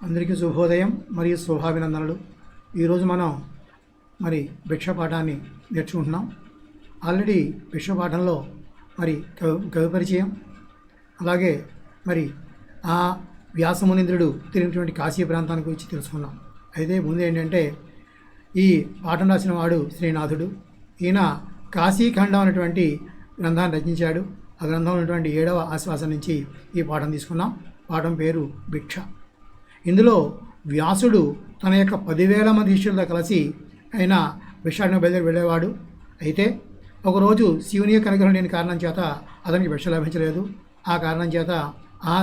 అందరికీ శుభోదయం మరియు శుభాభినందనలు. ఈరోజు మనం భిక్ష పాఠాన్ని నేర్చుకుంటున్నాం. ఆల్రెడీ భిక్ష పాఠంలో కవి పరిచయం, అలాగే ఆ వ్యాసమునీంద్రుడు తిరిగినటువంటి కాశీ ప్రాంతానికి గురించి తెలుసుకున్నాం. అయితే ముందు ఏంటంటే, ఈ పాఠం రాసిన వాడు శ్రీనాథుడు. ఈయన కాశీఖండం అనేటువంటి గ్రంథాన్ని రచించాడు. ఆ గ్రంథంలో ఉన్నటువంటి 7వ ఆశ్వాసం నుంచి ఈ పాఠం తీసుకున్నాం. పాఠం పేరు భిక్ష. ఇందులో వ్యాసుడు తన యొక్క 10,000 మంది శిష్యులతో కలిసి ఆయన భిక్షాటనకు బయలుదేరి వెళ్ళేవాడు. అయితే ఒకరోజు శివుని యొక్క అనుగ్రహం లేని కారణం చేత అతనికి భిక్ష లభించలేదు. ఆ కారణం చేత ఆ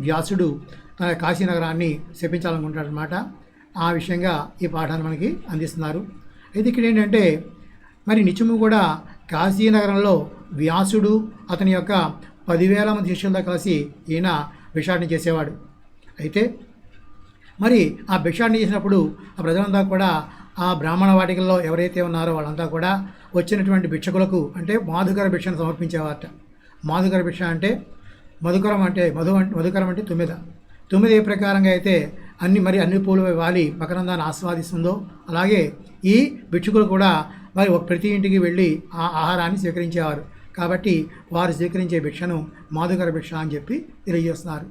వ్యాసుడు తన కాశీ నగరాన్ని శపించాలనుకుంటాడనమాట. ఆ విషయంగా ఈ పాఠాన్ని మనకి అందిస్తున్నారు. అయితే ఇక్కడ ఏంటంటే, నిత్యము కూడా కాశీ నగరంలో వ్యాసుడు అతని యొక్క 10,000 మంది శిష్యులతో కలిసి ఈయన భిక్షాటన చేసేవాడు. అయితే ఆ భిక్షాటన చేసినప్పుడు ఆ ప్రజలంతా కూడా ఆ బ్రాహ్మణ వాటికల్లో ఎవరైతే ఉన్నారో వాళ్ళంతా కూడా వచ్చినటువంటి భిక్షకులకు అంటే మాధుకర భిక్షను సమర్పించేవారట. మాధుకర భిక్ష అంటే మధుకరం అంటే మధుకరం అంటే తుమ్మిద ఏ ప్రకారంగా అయితే అన్ని పూలు వాలి మకరందాన్ని ఆస్వాదిస్తుందో అలాగే ఈ భిక్షకులు కూడా ప్రతి ఇంటికి వెళ్ళి ఆ ఆహారాన్ని స్వీకరించేవారు. కాబట్టి వారు స్వీకరించే భిక్షను మాధుకర భిక్ష అని చెప్పి తెలియజేస్తున్నారు.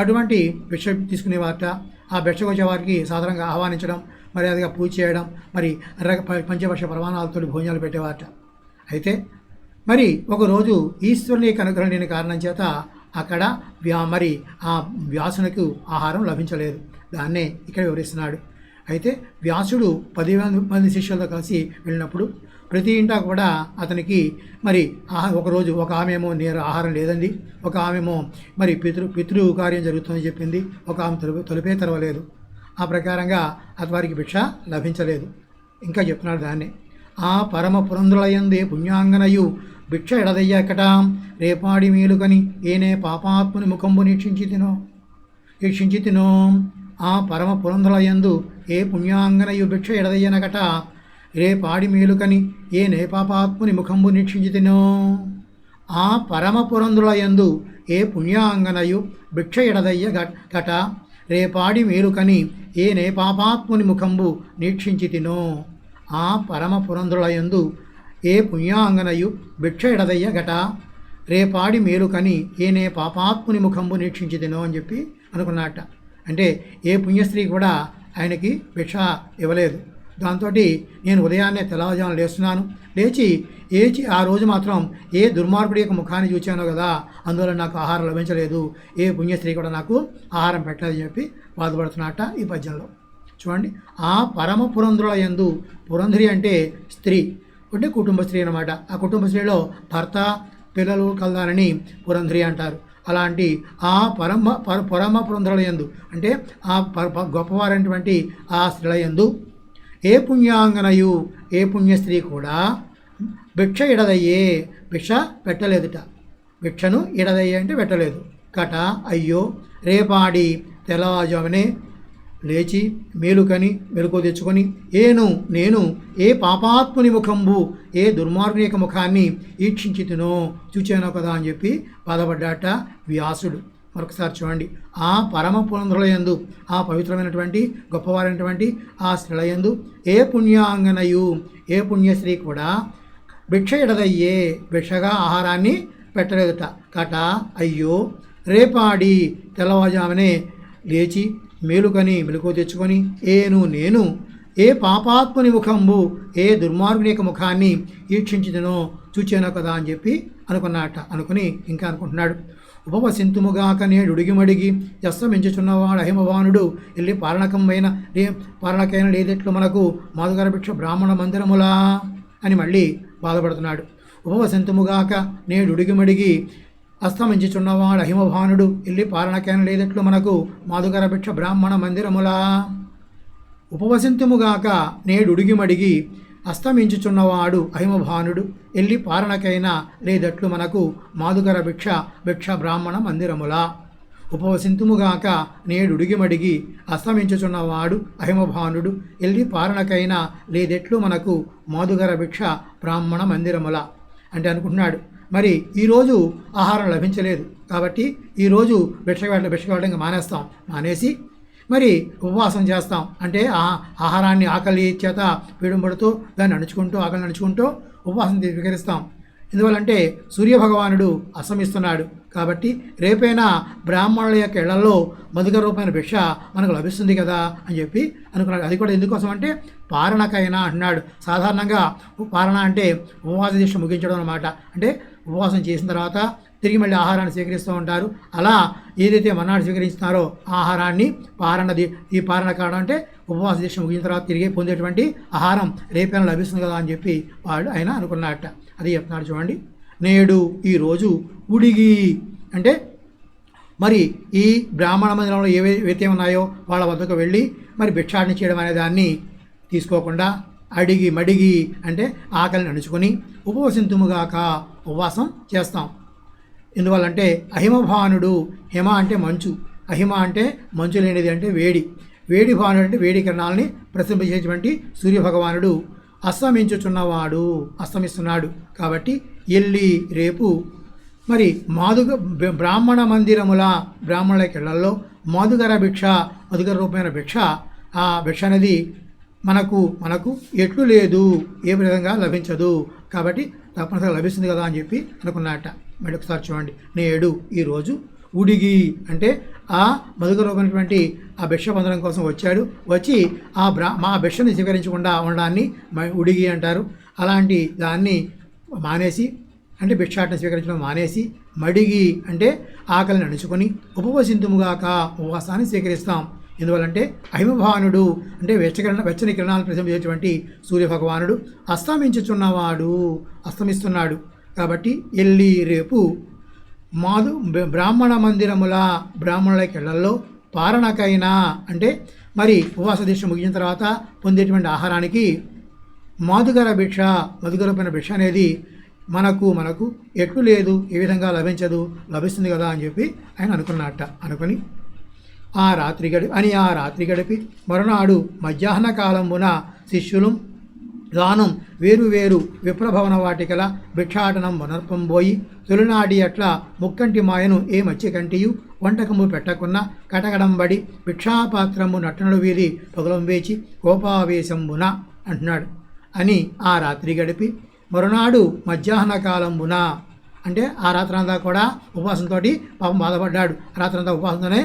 అటువంటి భిక్ష తీసుకునేవారట. ఆ భిక్షకు వచ్చే వారికి సాధారణంగా ఆహ్వానించడం, మర్యాదగా పూజ చేయడం, పంచవర్ష ప్రమాణాలతో భోజనాలు పెట్టేవారట. అయితే ఒకరోజు ఈశ్వరుని యొక్క అనుగ్రహం లేని కారణం చేత అక్కడ ఆ వ్యాసునికి ఆహారం లభించలేదు. దాన్నే ఇక్కడ వివరిస్తున్నాడు. అయితే వ్యాసుడు 10,000 మంది శిష్యులతో కలిసి వెళ్ళినప్పుడు ప్రతి ఇంటా కూడా అతనికి ఒకరోజు ఒక ఆమెమో ఆహారం లేదండి, ఒక ఆమెమో పితృ కార్యం జరుగుతుందని చెప్పింది, ఒక ఆమె తలుపే తెరవలేదు. ఆ ప్రకారంగా వారికి భిక్ష లభించలేదు. ఇంకా చెప్తున్నాడు దాన్ని, ఆ పరమ పురంధ్రులయందే పుణ్యాంగనయు భిక్ష ఎడదయ్యకటాం రేపాడి మేలుకని ఏనే పాపాత్ముని ముఖంబు వీక్షించి తినో. ఆ పరమ పురంధ్రులయందు ఏ పుణ్యాంగనయు భిక్ష ఎడదయ్యనకట రేపాడి మేలుకని ఏ నేపాపాత్ముని ముఖంబు నిక్షించి తినో. ఆ పరమ పురంధ్రులయందు ఏ పుణ్యాంగనయు భిక్ష ఎడదయ్య గట రేపాడి మేలుకని ఏ నేపాపాత్ముని ముఖంబు నిక్షించి తినో. ఆ పరమ పురంధ్రులయందు ఏ పుణ్యాంగనయు భిక్ష ఎడదయ్య గట రేపాడి మేలుకని ఏ నే పాపాత్ముని ముఖంబు నిక్షించి తినో అని చెప్పి అనుకున్నట్ట. అంటే ఏ పుణ్యస్త్రీ కూడా ఆయనకి భిక్ష ఇవ్వలేదు. దాంతో నేను ఉదయాన్నే తెల్లవారుజామున లేస్తున్నాను, లేచి ఆ రోజు మాత్రం ఏ దుర్మార్గుడి యొక్క ముఖాన్ని చూచానో కదా, అందువల్ల నాకు ఆహారం లభించలేదు, ఏ పుణ్యస్త్రీ కూడా నాకు ఆహారం పెట్టలేదని చెప్పి బాధపడుతున్నట్ట ఈ పద్యంలో. చూడండి, ఆ పరమ పురంధ్రుల యందు, పురంధ్రి అంటే స్త్రీ అంటే కుటుంబ స్త్రీ అన్నమాట. ఆ కుటుంబ స్త్రీలో భర్త పిల్లలు కలదానని పురంధ్రి అంటారు. అలాంటి ఆ పరమ పురంధ్రుల యందు అంటే ఆ గొప్పవారైనటువంటి ఆ స్త్రీల యందు ఏ పుణ్యాంగనయు ఏ పుణ్యస్త్రీ కూడా భిక్ష ఇడదయ్యే భిక్ష పెట్టలేదుట. భిక్షను ఇడదయ్యే అంటే పెట్టలేదు. కట అయ్యో రేపాడి తెల్లవారుజామునే లేచి మేలుకని మెలకు తెచ్చుకొని నేను ఏ పాపాత్ముని ముఖంబు ఏ దుర్మార్గుని యొక్క ముఖాన్ని ఈక్షించి చూచానో కదా అని చెప్పి బాధపడ్డాట వ్యాసుడు. మరొకసారి చూడండి, ఆ పరమ పురంధ్రులయందు ఆ పవిత్రమైనటువంటి గొప్పవారైనటువంటి ఆ స్త్రీలయందు ఏ పుణ్యాంగనయు ఏ పుణ్యశ్రీ కూడా భిక్ష ఎడదయ్యే భిక్షగా ఆహారాన్ని పెట్టలేదుట. కట అయ్యో రేపాడి తెల్లవారుజామునే లేచి మేలుకని మెలకు తెచ్చుకొని నేను ఏ పాపాత్ముని ముఖంబు ఏ దుర్మార్గుని యొక్క ముఖాన్ని ఈక్షించినో చూచానో కదా అని చెప్పి అనుకుని ఇంకా అనుకుంటున్నాడు. ఉపవసింతుముగాక నేడుడిగిమడిగి యస్సమించుచున్నవాడు అహిమవానుడు ఎల్లి పాలనకైన లేదెట్లు మనకు మాధుకర భిక్ష బ్రాహ్మణ మందిరములా అని మళ్ళీ బాధపడుతున్నాడు. ఉపవసింతుముగాక నేడుడిగిమడిగి అస్తమించుచున్నవాడు అహిమభానుడు ఎల్లి పాలనకైన లేదెట్లు మనకు మాధుకర భిక్ష బ్రాహ్మణ మందిరములా. ఉపవసింతుముగాక నేడుడిగిమడిగి అస్తమించుచున్నవాడు అహిమభానుడు ఎల్లి పాలనకైనా లేదట్లు మనకు మాధుకర భిక్ష బ్రాహ్మణ మందిరములా. ఉపవసింతుముగాక నేడుడిగిమడిగి అస్తమించుచున్నవాడు అహిమభానుడు ఎల్లి పాలనకైనా లేదెట్లు మనకు మాధుకర భిక్ష బ్రాహ్మణ మందిరముల అంటే అనుకుంటున్నాడు. ఈరోజు ఆహారం లభించలేదు కాబట్టి ఈరోజు భిక్ష వెళ్ళడం మానేసి మరి ఉపవాసం చేస్తాం అంటే ఆహారాన్ని ఆకలి చేత పీడింపడుతూ దాన్ని అణుచుకుంటూ ఆకలిని అణుచుకుంటూ ఉపవాసం స్వీకరిస్తాం. ఎందువల్లంటే సూర్యభగవానుడు అస్తమిస్తున్నాడు కాబట్టి రేపైనా బ్రాహ్మణుల యొక్క ఇళ్లలో మధుకర రూపమైన భిక్ష మనకు లభిస్తుంది కదా అని చెప్పి అనుకున్నాడు. అది కూడా ఎందుకోసం అంటే పారణకైనా అంటున్నాడు. సాధారణంగా పారణ అంటే ఉపవాస దీక్ష ముగించడం అన్నమాట. అంటే ఉపవాసం చేసిన తర్వాత తిరిగి మళ్ళీ ఆహారాన్ని స్వీకరిస్తూ ఉంటారు. అలా ఏదైతే మన్నాడు స్వీకరిస్తున్నారో ఆహారాన్ని ఈ పారణ కావడం అంటే ఉపవాస దీక్ష ముగిసిన తర్వాత తిరిగి పొందేటువంటి ఆహారం రేపైనా లభిస్తుంది కదా అని చెప్పి ఆయన అనుకున్నట్ట. అది చెప్తున్నాడు చూడండి. నేడు ఈరోజు ఉడిగి అంటే మరి ఈ బ్రాహ్మణ మందిరంలో ఏవైతే ఉన్నాయో వాళ్ళ వద్దకు వెళ్ళి మరి భిక్షాటన చేయడం అనే దాన్ని తీసుకోకుండా అడిగి మడిగి అంటే ఆకలిని అణుచుకొని ఉపవసింతుముగాక ఉపవాసం చేస్తాం. ఎందువల్లంటే అహిమభానుడు, హిమ అంటే మంచు, అహిమ అంటే మంచు లేనిది అంటే వేడి భానుడు అంటే వేడి కిరణాలని ప్రసరింపజేసేటువంటి సూర్యభగవానుడు అస్తమిస్తున్నాడు కాబట్టి ఎల్లి రేపు మరి బ్రాహ్మణ మందిరముల బ్రాహ్మణుల కిళ్లల్లో మధుకర రూపమైన భిక్ష, ఆ భిక్ష అనేది మనకు ఎట్లు లేదు, ఏ విధంగా లభించదు కాబట్టి తప్పనిసరిగా లభిస్తుంది కదా అని చెప్పి అనుకున్నట్ట. మళ్ళీ ఒకసారి చూడండి. నేడు ఈరోజు ఉడిగి అంటే ఆ మధుకర రూపమైనటువంటి ఆ భిక్ష పొందడం కోసం వచ్చి మా భిక్షని స్వీకరించకుండా ఉండడాన్ని ఉడిగి అంటారు. అలాంటి దాన్ని మానేసి అంటే భిక్షాటన స్వీకరించడం మానేసి మడిగి అంటే ఆకలిని అణుచుకొని ఉపవసింతుముగాక ఉపవాసాన్ని స్వీకరిస్తాం. ఎందువల్లంటే అహిమభానుడు అంటే వెచ్చని కిరణాలు ప్రసరించేటువంటి సూర్యభగవానుడు అస్తమిస్తున్నాడు కాబట్టి ఎల్లి రేపు బ్రాహ్మణ మందిరముల బ్రాహ్మణుల కిళ్లల్లో పారణకైనా అంటే మరి ఉపవాస దీక్ష ముగిసిన తర్వాత పొందేటువంటి ఆహారానికి మధుకరమైన భిక్ష అనేది మనకు ఎట్లు లేదు, ఏ విధంగా లభిస్తుంది కదా అని చెప్పి ఆయన అనుకుని ఆ రాత్రి గడిపి మరునాడు మధ్యాహ్న కాలమున శిష్యులు దానం వేరు విప్రభవన వాటికల భిక్షాటనం వనర్పంబోయి తొలినాడి అట్లా ముక్కంటి మాయను ఏ మత్స్యకంటియు వంటకము పెట్టకున్న కటకడంబడి భిక్షాపాత్రము నట్టనడు వీధి పొగలం వేచి కోపావేశంబున అంటున్నాడు అని ఆ రాత్రి గడిపి మరునాడు మధ్యాహ్న కాలంబున అంటే ఆ రాత్రంతా కూడా ఉపవాసంతో పాపం బాధపడ్డాడు. రాత్రంతా ఉపవాసంతోనే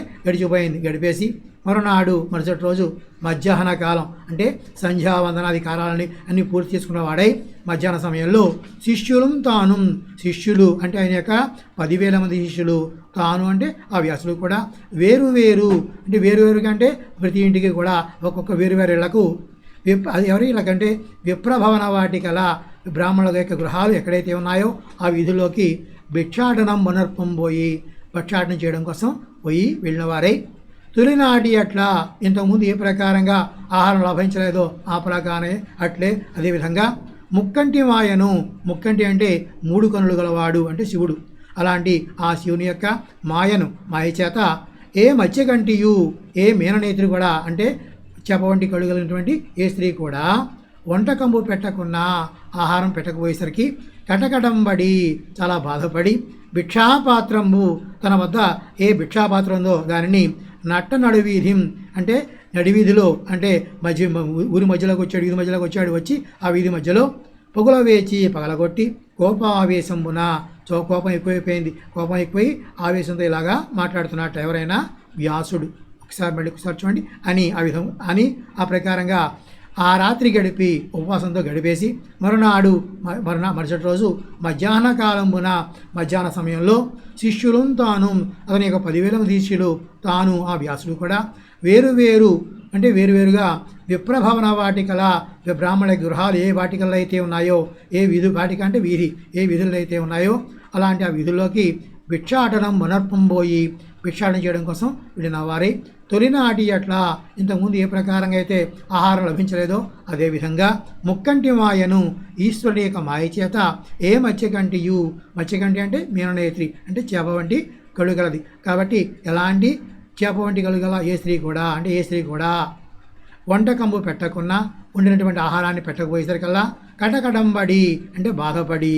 గడిపేసి మరునాడు మరుసటి రోజు మధ్యాహ్న కాలం అంటే సంధ్యావందనాది కాలాలని అన్ని పూర్తి చేసుకున్న వాడై మధ్యాహ్న సమయంలో శిష్యులు అంటే ఆయన యొక్క 10,000 మంది శిష్యులు, తాను అంటే ఆ వ్యాసులు కూడా వేరువేరుగా అంటే ప్రతి ఇంటికి కూడా ఒక్కొక్క వేరువేరు ఇళ్లకు అది ఎవరి ఇళ్ళకంటే విప్రభవన వాటికల బ్రాహ్మణుల యొక్క గృహాలు ఎక్కడైతే ఉన్నాయో ఆ వీధిలోకి భిక్షాటనం వనర్పంబోయి భిక్షాటనం చేయడం కోసం వెళ్ళిన వారై తొలినాటి అట్లా ఇంతకుముందు ఏ ప్రకారంగా ఆహారం లభించలేదో ఆ ప్రకారమే అట్లే అదేవిధంగా ముక్కంటి ముక్కంటి అంటే 3 కనులు గలవాడు అంటే శివుడు. అలాంటి ఆ శివుని యొక్క మాయ చేత ఏ మత్స్యకంటియు ఏ మీననేత్రి కూడా అంటే చేప వంటి కళ్ళు కలిగినటువంటి ఏ స్త్రీ కూడా వంటకంబు పెట్టకున్నా ఆహారం పెట్టకపోయేసరికి కటకటంబడి చాలా బాధపడి భిక్షాపాత్రంబు తన వద్ద ఏ భిక్షాపాత్రం ఉందో దానిని నట్ట నడువీధి అంటే నడివీధిలో అంటే ఊరి మధ్యలోకి వచ్చాడు వచ్చి ఆ వీధి మధ్యలో పొగల వేచి పగలగొట్టి కోపావేశంబున కోపం ఎక్కువై ఆవేశంతో ఇలాగా మాట్లాడుతున్నట్టు ఎవరైనా వ్యాసుడు. ఒకసారి చూడండి అని ఆ ప్రకారంగా ఆ రాత్రి గడిపి ఉపవాసంతో గడిపేసి మరుసటి రోజు మధ్యాహ్న కాలంబున మధ్యాహ్న సమయంలో శిష్యులు తాను అతని యొక్క 10,000 మంది శిష్యులు తాను ఆ వ్యాసుడు కూడా వేరువేరుగా విప్రభవన వాటికల బ్రాహ్మణ గృహాలు ఏ వాటికల్లో అయితే ఉన్నాయో వాటిక అంటే వీధి ఏ వీధుల్లో అయితే ఉన్నాయో అలాంటి ఆ వీధుల్లోకి భిక్షాటనం వనర్పంబోయి భిక్షాటన చేయడం కోసం వెళ్ళిన వారై తొలినాటి అట్లా ఇంతకుముందు ఏ ప్రకారంగా అయితే ఆహారం లభించలేదో అదేవిధంగా ముక్కంటి మాయను ఈశ్వరుని యొక్క మాయ చేత ఏ మత్స్యకంటి అంటే మీననేత్రి అంటే చేప వంటి కళ్ళు గలది కాబట్టి ఎలాంటి చేప వంటి కళ్ళు గల ఏ స్త్రీ కూడా వంటకంబు పెట్టకున్నా ఉండినటువంటి ఆహారాన్ని పెట్టకపోయేసరికల్లా కటకడంబడి అంటే బాధపడి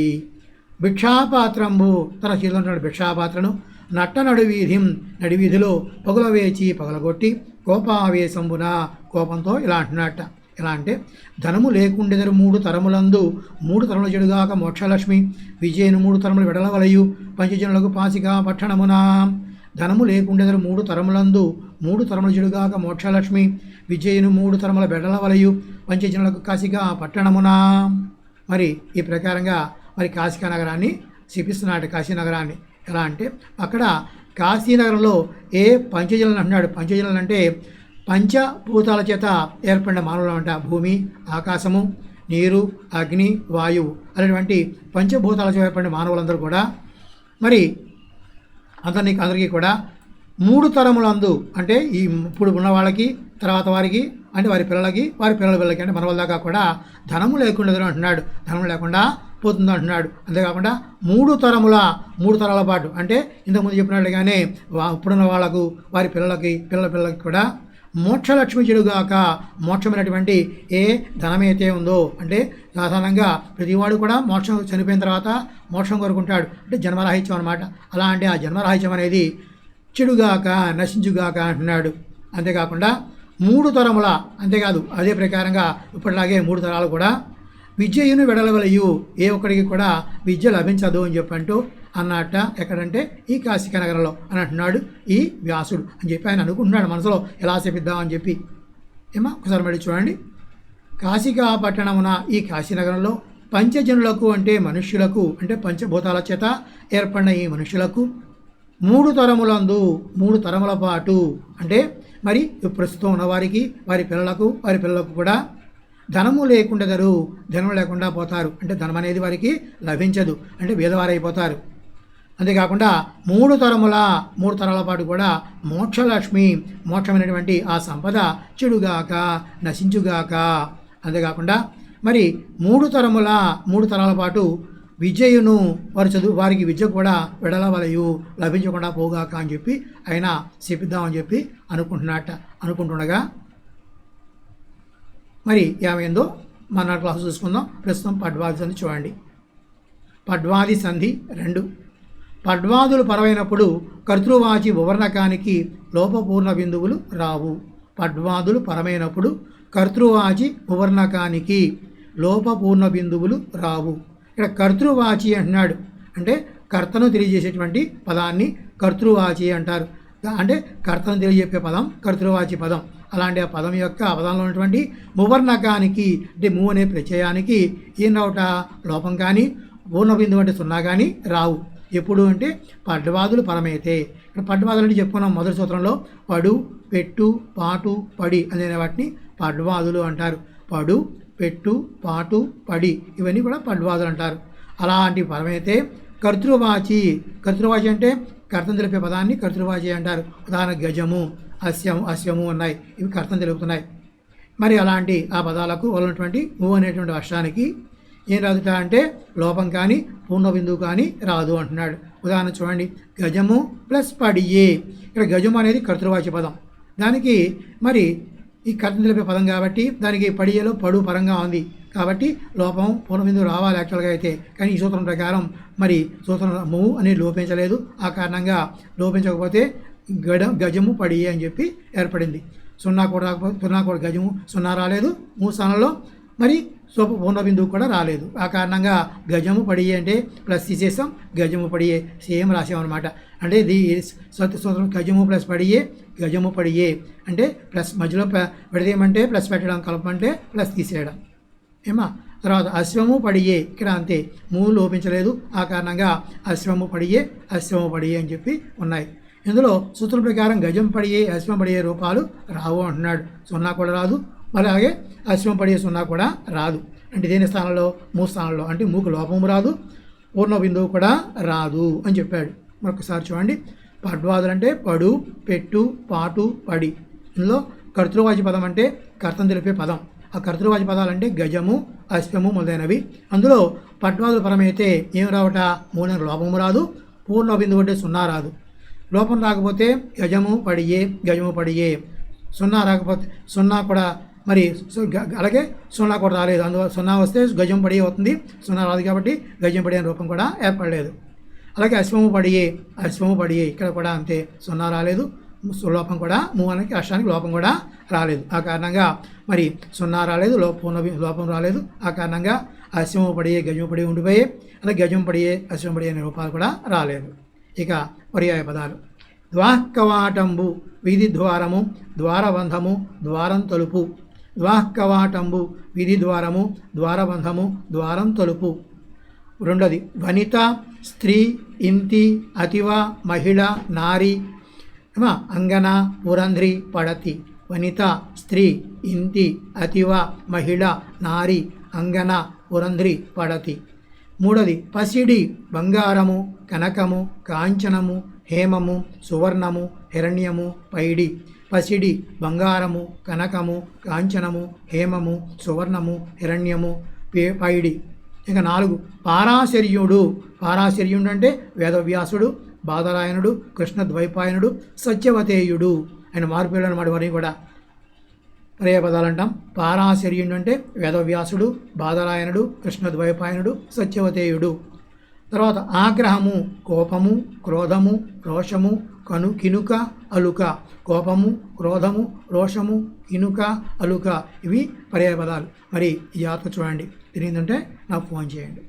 భిక్షాపాత్రంబు తన చేతిలో భిక్షాపాత్రను నట్ట నడివీధిలో పొగల వేచి పగలగొట్టి కోపావేశంబున కోపంతో ఇలా అంటున్నట్ట. ఎలా అంటే ధనము లేకుండెదరు 3 తరములందు 3 తరముల చెడుగాక మోక్షలక్ష్మి విజయను 3 తరములు వెడలవలయు పంచజనులకు పాసిక పట్టణమున. ధనము లేకుండెదరు 3 తరములందు 3 తరముల చెడుగాక మోక్షలక్ష్మి విజయను 3 తరముల వెడలవలయు పంచజనులకు కాశిక పట్టణమున. మరి ఈ ప్రకారంగా మరి కాశికా నగరాన్ని చూపిస్తున్నాడు. కాశీనగరాన్ని ఎలా అంటే అక్కడ కాశీనగరంలో ఏ పంచజనులు అంటున్నాడు. పంచజనులు అంటే పంచభూతాల చేత ఏర్పడిన మానవులు అంట. భూమి, ఆకాశము, నీరు, అగ్ని, వాయువు అనేటువంటి పంచభూతాల చేత ఏర్పడిన మానవులందరూ కూడా మరి అందరికీ కూడా 3 తరములందు అంటే ఈ ఇప్పుడు ఉన్న వాళ్ళకి తర్వాత వారికి అంటే వారి పిల్లలకి వారి పిల్లల పిల్లలకి అంటే మన వాళ్ళ దాకా కూడా ధనము లేకుండా అంటున్నాడు. ధనము లేకుండా పోతుంది అంటున్నాడు. అంతేకాకుండా 3 తరాల పాటు అంటే ఇంతకుముందు చెప్పినట్లుగానే ఇప్పుడున్న వాళ్ళకు వారి పిల్లలకి పిల్లలకి కూడా మోక్షలక్ష్మి చెడుగాక మోక్షమైనటువంటి ఏ ధనమైతే ఉందో అంటే సాధారణంగా ప్రతివాడు కూడా మోక్షం చనిపోయిన తర్వాత మోక్షం కోరుకుంటాడు. అంటే జన్మరాహిత్యం అనమాట. అలా అంటే ఆ జన్మరాహిత్యం అనేది చెడుగాక నశించుగాక అంటున్నాడు. అంతేకాకుండా 3 తరముల అంతేకాదు అదే ప్రకారంగా ఇప్పటిలాగే 3 తరాలు కూడా విద్యను వెడలవలయు ఏ ఒక్కడికి కూడా విద్య లభించదు అని చెప్పంటూ అన్నట్ట. ఎక్కడంటే ఈ కాశికా నగరంలో అని అంటున్నాడు ఈ వ్యాసుడు అని చెప్పి ఆయన అనుకుంటున్నాడు మనసులో ఎలా చెప్పిద్దామని చెప్పి. ఒకసారి మళ్ళీ చూడండి. కాశికా పట్టణమున ఈ కాశీనగరంలో పంచజనులకు అంటే మనుష్యులకు అంటే పంచభూతాల చేత ఏర్పడిన ఈ మనుష్యులకు 3 తరములందు 3 తరముల పాటు అంటే మరి ప్రస్తుతం ఉన్నవారికి వారి పిల్లలకు కూడా ధనము లేకుండెదరు. ధనం లేకుండా పోతారు అంటే ధనం అనేది వారికి లభించదు అంటే బీదవారైపోతారు. అంతేకాకుండా 3 తరాల పాటు కూడా మోక్షలక్ష్మి మోక్షమైనటువంటి ఆ సంపద చెడుగాక నశించుగాక. అంతేకాకుండా మరి 3 తరాల పాటు విద్యను వారికి విద్య కూడా వెడలవలయు లభించకుండా పోగాక అని చెప్పి ఆయన చెప్పిద్దామని చెప్పి అనుకుంటుండగా మరి ఏమైందో మన క్లాసు చూసుకుందాం. ప్రస్తుతం పడ్వాది సంధి చూడండి. పడ్వాది సంధి 2. పడ్వాదులు పరమైనప్పుడు కర్తృవాచి వివర్ణకానికి లోపపూర్ణ బిందువులు రావు. పడ్వాదులు పరమైనప్పుడు కర్తృవాచి వివర్ణకానికి లోపపూర్ణ బిందువులు రావు. ఇక్కడ కర్తృవాచి అంటున్నాడు అంటే కర్తను తెలియజేసేటువంటి పదాన్ని కర్తృవాచి అంటారు. అంటే కర్తను తెలియజెప్పే పదం కర్తృవాచి పదం. అలాంటి ఆ పదం యొక్క పదంలో ఉన్నటువంటి మువర్ణకానికి అంటే ము అనే ప్రత్యయానికి ఏం రావుట లోపం కానీ పూర్ణ బిందువు అంటే 0 కానీ రావు. ఎప్పుడు అంటే పడ్వాదులు పరమైతే. ఇక్కడ పడ్వాదులు అంటే చెప్పుకున్నాం మొదటి సూత్రంలో పడు, పెట్టు, పాటు, పడి అనే వాటిని పడ్వాదులు అంటారు. పడు, పెట్టు, పాటు, పడి ఇవన్నీ కూడా పడ్వాదులు అంటారు. అలాంటి పరమైతే కర్తృవాచి అంటే కర్తం తెలిపే పదాన్ని కర్తృవాచి అంటారు. ఉదాహరణ గజము, అశ్వము ఉన్నాయి. ఇవి కర్తం తెలుపుతున్నాయి. మరి అలాంటి ఆ పదాలకు ఉన్నటువంటి ఊ అనేటువంటి అక్షరానికి ఏం రాదుట అంటే లోపం కానీ పూర్ణ బిందువు కానీ రాదు అంటున్నాడు. ఉదాహరణ చూడండి. గజము ప్లస్ పడియే. ఇక్కడ గజము అనేది కర్తృవాచి పదం. దానికి మరి ఈ కర్తం తెలిపే పదం కాబట్టి దానికి పడియేలో పడు పరంగా ఉంది కాబట్టి లోపం పూర్ణ బిందువు రావాలి యాక్చువల్గా అయితే. కానీ ఈ సూత్రం ప్రకారం మరి సూత్రం ము అనేది లోపించలేదు. ఆ కారణంగా లోపించకపోతే గజము పడియే అని చెప్పి ఏర్పడింది. 0 కూడా గజము 0 రాలేదు. 3 స్థానంలో మరి పూర్ణ బిందువు కూడా రాలేదు. ఆ కారణంగా గజము పడియే అంటే ప్లస్ తీసేసాం, గజము పడియే సేమ్ రాసామన్నమాట. అంటే ఇది సూత్రం గజము ప్లస్ పడియే గజము పడియే అంటే ప్లస్ మధ్యలో పెడితేయమంటే ప్లస్ పెట్టడం, కలపమంటే ప్లస్ తీసేయడం. తర్వాత అశ్వము పడియే ఇక్కడ అంతే, ము లోపించలేదు. ఆ కారణంగా అశ్వము పడియే అని చెప్పి ఉన్నాయి. ఇందులో సూత్రం ప్రకారం గజం పడియే అశ్వం పడియే రూపాలు రావు అంటున్నాడు. 0 కూడా రాదు. మరి అలాగే అశ్వం పడియే 0 కూడా రాదు. అంటే దేని స్థానంలో ము స్థానంలో అంటే మూకు లోపము రాదు, పూర్ణ బిందువు కూడా రాదు అని చెప్పాడు. మరొకసారి చూడండి. పడ్వాదులు అంటే పడు, పెట్టు, పాటు, పడి. ఇందులో కర్తృవాచి పదం అంటే కర్తం తెలిపే పదం. ఆ కర్తృవాచి పదాలు అంటే గజము, అశ్వము మొదలైనవి. అందులో పడ్వాదుల పరమైతే ఏం రావట మూల లోపము రాదు, పూర్ణ బిందువు అంటే 0 రాదు. లోపం రాకపోతే గజము పడియే 0 రాకపోతే 0 కూడా మరి అలాగే 0 కూడా రాలేదు. అందువల్ల 0 వస్తే గజం పడియే అవుతుంది. 0 రాదు కాబట్టి గజం పడియే రూపం కూడా ఏర్పడలేదు. అలాగే అశ్వము పడియే ఇక్కడ కూడా అంతే 0 రాలేదు. లోపం కూడా మూలానికి అష్టానికి లోపం కూడా రాలేదు. ఆ కారణంగా మరి 0 రాలేదు, లోపం రాలేదు. ఆ కారణంగా అశ్వము పడియే గజము పడి ఉండిపోయి, అలా గజం పడియే అశ్వం పడియే అనే రూపాలు కూడా రాలేదు. ఇక పర్యాయ పదాలు. ద్వాహ్కవాటంబు వీధి ద్వారము, ద్వారబంధము, ద్వారం తలుపు. ద్వాహ్కవాటంబు వీధి ద్వారము, ద్వారబంధము, ద్వారం తలుపు. రెండోది వనిత, స్త్రీ, ఇంతి, అతివ, మహిళ, నారి, అంగన, పురంధ్రి, పడతి. వనిత, స్త్రీ, ఇంతి, అతివ, మహిళ, నారి, అంగన, పురంధ్రి, పడతి. మూడోది పసిడి, బంగారము, కనకము, కాంచనము, హేమము, సువర్ణము, హిరణ్యము, పైడి. పసిడి, బంగారము, కనకము, కాంచనము, హేమము, సువర్ణము, హిరణ్యము, పైడి. ఇంకా 4 పారాశర్యుడు. పారాశర్యుడు అంటే వేదవ్యాసుడు, బాదరాయణుడు, కృష్ణద్వైపాయనుడు, సత్యవతేయుడు. ఆయన మార్పులు అన్నమాట. వారిని కూడా పర్యాయపదాలు అంటాం. పారాశర్యుడు అంటే వేదవ్యాసుడు, బాదరాయణుడు, కృష్ణద్వైపాయనుడు, సత్యవతేయుడు. తర్వాత ఆగ్రహము, కోపము, క్రోధము, రోషము, కినుక, అలుక. కోపము, క్రోధము, రోషము, కినుక, అలుక. ఇవి పర్యాయపదాలు. మరి ఈ జాగ్రత్త చూడండి. తెలియదంటే నాకు ఫోన్ చేయండి.